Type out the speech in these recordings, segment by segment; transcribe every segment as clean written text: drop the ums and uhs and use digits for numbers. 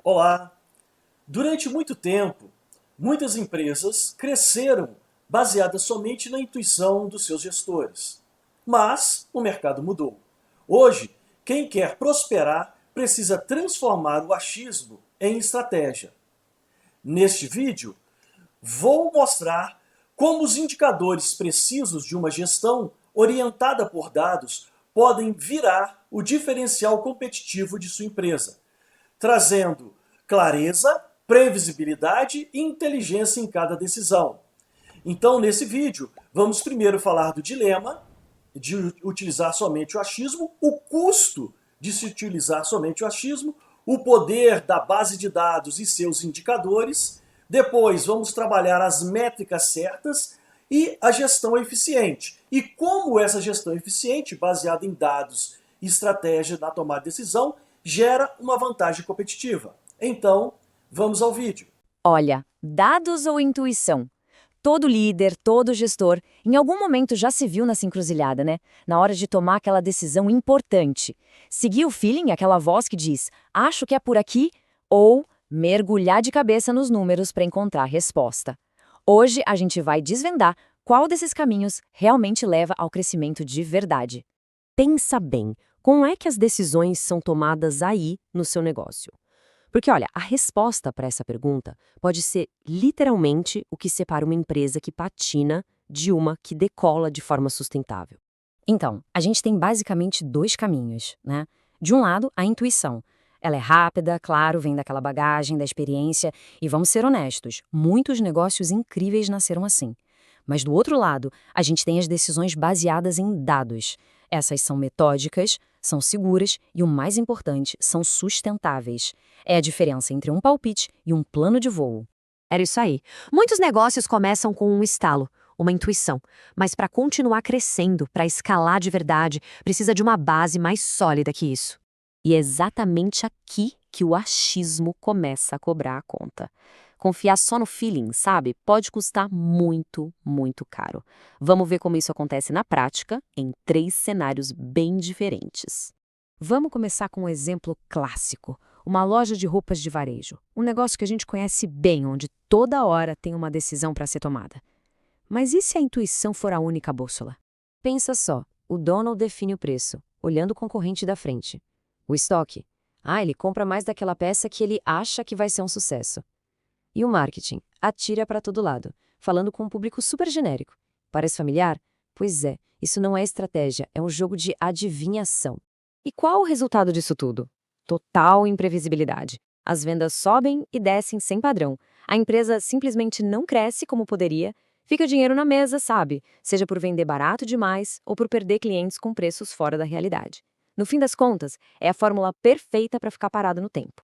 Olá! Durante muito tempo, muitas empresas cresceram baseadas somente na intuição dos seus gestores. Mas o mercado mudou. Hoje, quem quer prosperar precisa transformar o achismo em estratégia. Neste vídeo, vou mostrar como os indicadores precisos de uma gestão orientada por dados podem virar o diferencial competitivo de sua empresa, trazendo clareza, previsibilidade e inteligência em cada decisão. Então, nesse vídeo, vamos primeiro falar do dilema de utilizar somente o achismo, o custo de se utilizar somente o achismo, o poder da base de dados e seus indicadores. Depois, vamos trabalhar as métricas certas e a gestão eficiente. E como essa gestão eficiente, baseada em dados e estratégia na tomada de decisão, gera uma vantagem competitiva. Então, vamos ao vídeo. Olha, dados ou intuição? Todo líder, todo gestor, em algum momento já se viu nessa encruzilhada, né? Na hora de tomar aquela decisão importante. Seguir o feeling, aquela voz que diz, acho que é por aqui, ou mergulhar de cabeça nos números para encontrar a resposta. Hoje a gente vai desvendar qual desses caminhos realmente leva ao crescimento de verdade. Pensa bem, como é que as decisões são tomadas aí no seu negócio? Porque, olha, a resposta para essa pergunta pode ser literalmente o que separa uma empresa que patina de uma que decola de forma sustentável. Então, a gente tem basicamente dois caminhos, né? De um lado, a intuição. Ela é rápida, claro, vem daquela bagagem, da experiência, e vamos ser honestos, muitos negócios incríveis nasceram assim. Mas do outro lado, a gente tem as decisões baseadas em dados. Essas são metódicas, são seguras e, o mais importante, são sustentáveis. É a diferença entre um palpite e um plano de voo. Era isso aí. Muitos negócios começam com um estalo, uma intuição, mas para continuar crescendo, para escalar de verdade, precisa de uma base mais sólida que isso. E é exatamente aqui que o achismo começa a cobrar a conta. Confiar só no feeling, sabe, pode custar muito, muito caro. Vamos ver como isso acontece na prática, em 3 cenários bem diferentes. Vamos começar com um exemplo clássico. Uma loja de roupas de varejo. Um negócio que a gente conhece bem, onde toda hora tem uma decisão para ser tomada. Mas e se a intuição for a única bússola? Pensa só, o dono define o preço, olhando o concorrente da frente. O estoque. Ele compra mais daquela peça que ele acha que vai ser um sucesso. E o marketing? Atira para todo lado, falando com um público super genérico. Parece familiar? Pois é, isso não é estratégia, é um jogo de adivinhação. E qual o resultado disso tudo? Total imprevisibilidade. As vendas sobem e descem sem padrão. A empresa simplesmente não cresce como poderia, fica dinheiro na mesa, sabe? Seja por vender barato demais ou por perder clientes com preços fora da realidade. No fim das contas, é a fórmula perfeita para ficar parado no tempo.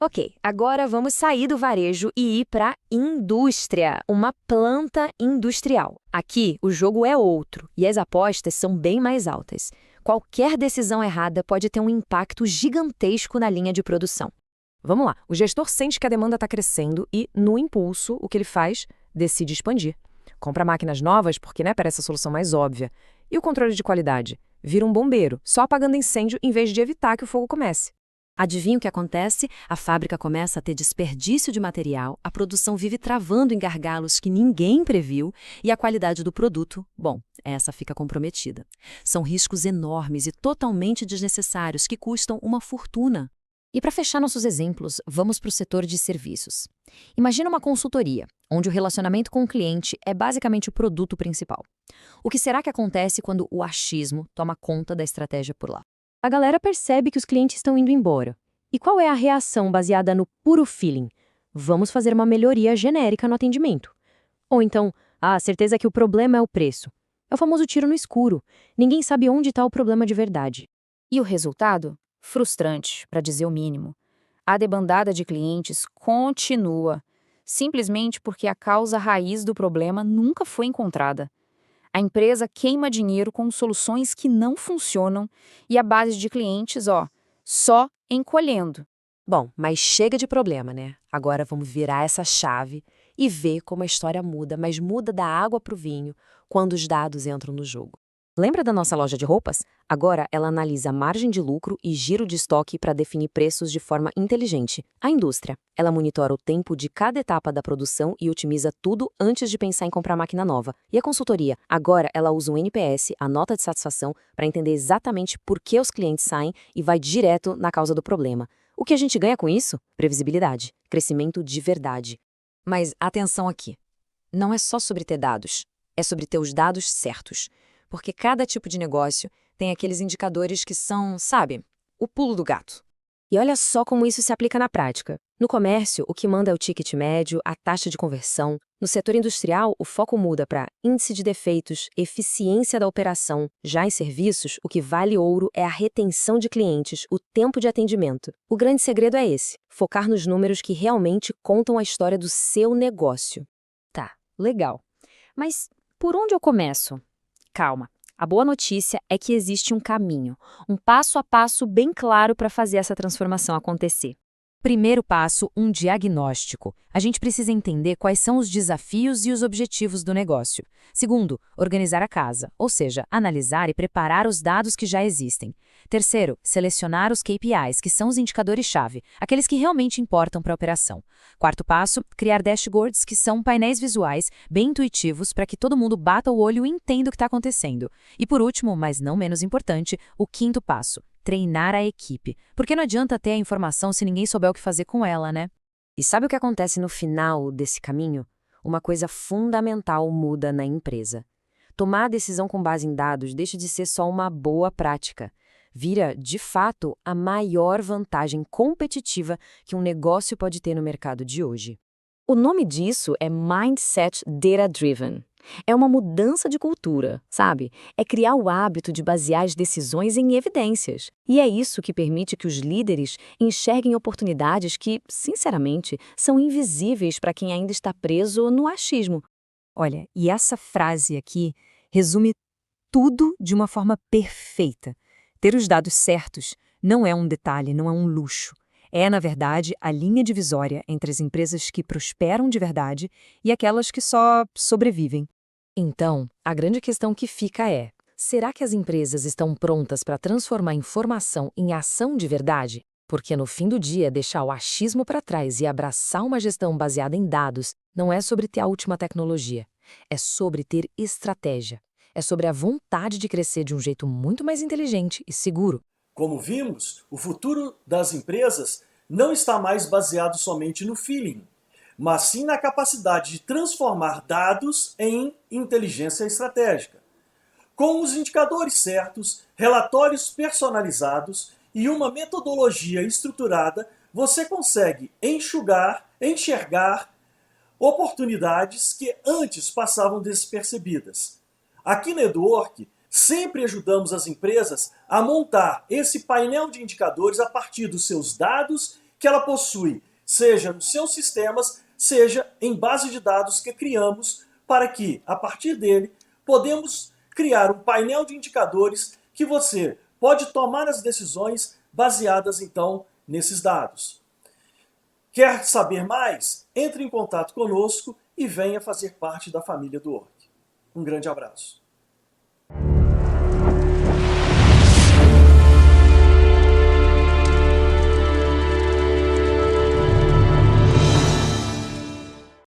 Ok, agora vamos sair do varejo e ir para indústria, uma planta industrial. Aqui, o jogo é outro e as apostas são bem mais altas. Qualquer decisão errada pode ter um impacto gigantesco na linha de produção. Vamos lá, o gestor sente que a demanda está crescendo e, no impulso, o que ele faz? Decide expandir. Compra máquinas novas porque, parece a solução mais óbvia. E o controle de qualidade? Vira um bombeiro, só apagando incêndio em vez de evitar que o fogo comece. Adivinha o que acontece? A fábrica começa a ter desperdício de material, a produção vive travando em gargalos que ninguém previu e a qualidade do produto, bom, essa fica comprometida. São riscos enormes e totalmente desnecessários que custam uma fortuna. E para fechar nossos exemplos, vamos para o setor de serviços. Imagina uma consultoria, onde o relacionamento com o cliente é basicamente o produto principal. O que será que acontece quando o achismo toma conta da estratégia por lá? A galera percebe que os clientes estão indo embora. E qual é a reação baseada no puro feeling? Vamos fazer uma melhoria genérica no atendimento. Ou então, a certeza que o problema é o preço. É o famoso tiro no escuro. Ninguém sabe onde está o problema de verdade. E o resultado? Frustrante, para dizer o mínimo. A debandada de clientes continua, simplesmente porque a causa raiz do problema nunca foi encontrada. A empresa queima dinheiro com soluções que não funcionam e a base de clientes, só encolhendo. Bom, mas chega de problema, né? Agora vamos virar essa chave e ver como a história muda, mas muda da água para o vinho quando os dados entram no jogo. Lembra da nossa loja de roupas? Agora ela analisa margem de lucro e giro de estoque para definir preços de forma inteligente. A indústria, ela monitora o tempo de cada etapa da produção e otimiza tudo antes de pensar em comprar máquina nova. E a consultoria? Agora ela usa o NPS, a nota de satisfação, para entender exatamente por que os clientes saem e vai direto na causa do problema. O que a gente ganha com isso? Previsibilidade, crescimento de verdade. Mas atenção aqui. Não é só sobre ter dados, é sobre ter os dados certos. Porque cada tipo de negócio tem aqueles indicadores que são, sabe, o pulo do gato. E olha só como isso se aplica na prática. No comércio, o que manda é o ticket médio, a taxa de conversão. No setor industrial, o foco muda para índice de defeitos, eficiência da operação. Já em serviços, o que vale ouro é a retenção de clientes, o tempo de atendimento. O grande segredo é esse: focar nos números que realmente contam a história do seu negócio. Tá, legal. Mas por onde eu começo? Calma. A boa notícia é que existe um caminho, um passo a passo bem claro para fazer essa transformação acontecer. Primeiro passo, um diagnóstico. A gente precisa entender quais são os desafios e os objetivos do negócio. Segundo, organizar a casa, ou seja, analisar e preparar os dados que já existem. Terceiro, selecionar os KPIs, que são os indicadores-chave, aqueles que realmente importam para a operação. Quarto passo, criar dashboards, que são painéis visuais bem intuitivos para que todo mundo bata o olho e entenda o que está acontecendo. E por último, mas não menos importante, o quinto passo, treinar a equipe. Porque não adianta ter a informação se ninguém souber o que fazer com ela, né? E sabe o que acontece no final desse caminho? Uma coisa fundamental muda na empresa. Tomar a decisão com base em dados deixa de ser só uma boa prática. Vira, de fato, a maior vantagem competitiva que um negócio pode ter no mercado de hoje. O nome disso é Mindset Data Driven. É uma mudança de cultura, sabe? É criar o hábito de basear as decisões em evidências. E é isso que permite que os líderes enxerguem oportunidades que, sinceramente, são invisíveis para quem ainda está preso no achismo. Olha, e essa frase aqui resume tudo de uma forma perfeita. Ter os dados certos não é um detalhe, não é um luxo. É, na verdade, a linha divisória entre as empresas que prosperam de verdade e aquelas que só sobrevivem. Então, a grande questão que fica é: será que as empresas estão prontas para transformar informação em ação de verdade? Porque no fim do dia, deixar o achismo para trás e abraçar uma gestão baseada em dados não é sobre ter a última tecnologia. É sobre ter estratégia. É sobre a vontade de crescer de um jeito muito mais inteligente e seguro. Como vimos, o futuro das empresas não está mais baseado somente no feeling, mas sim na capacidade de transformar dados em inteligência estratégica. Com os indicadores certos, relatórios personalizados e uma metodologia estruturada, você consegue enxergar oportunidades que antes passavam despercebidas. Aqui na EduWork, sempre ajudamos as empresas a montar esse painel de indicadores a partir dos seus dados que ela possui, seja nos seus sistemas, seja em base de dados que criamos para que, a partir dele, podemos criar um painel de indicadores que você pode tomar as decisões baseadas, então, nesses dados. Quer saber mais? Entre em contato conosco e venha fazer parte da família EduWork. Um grande abraço.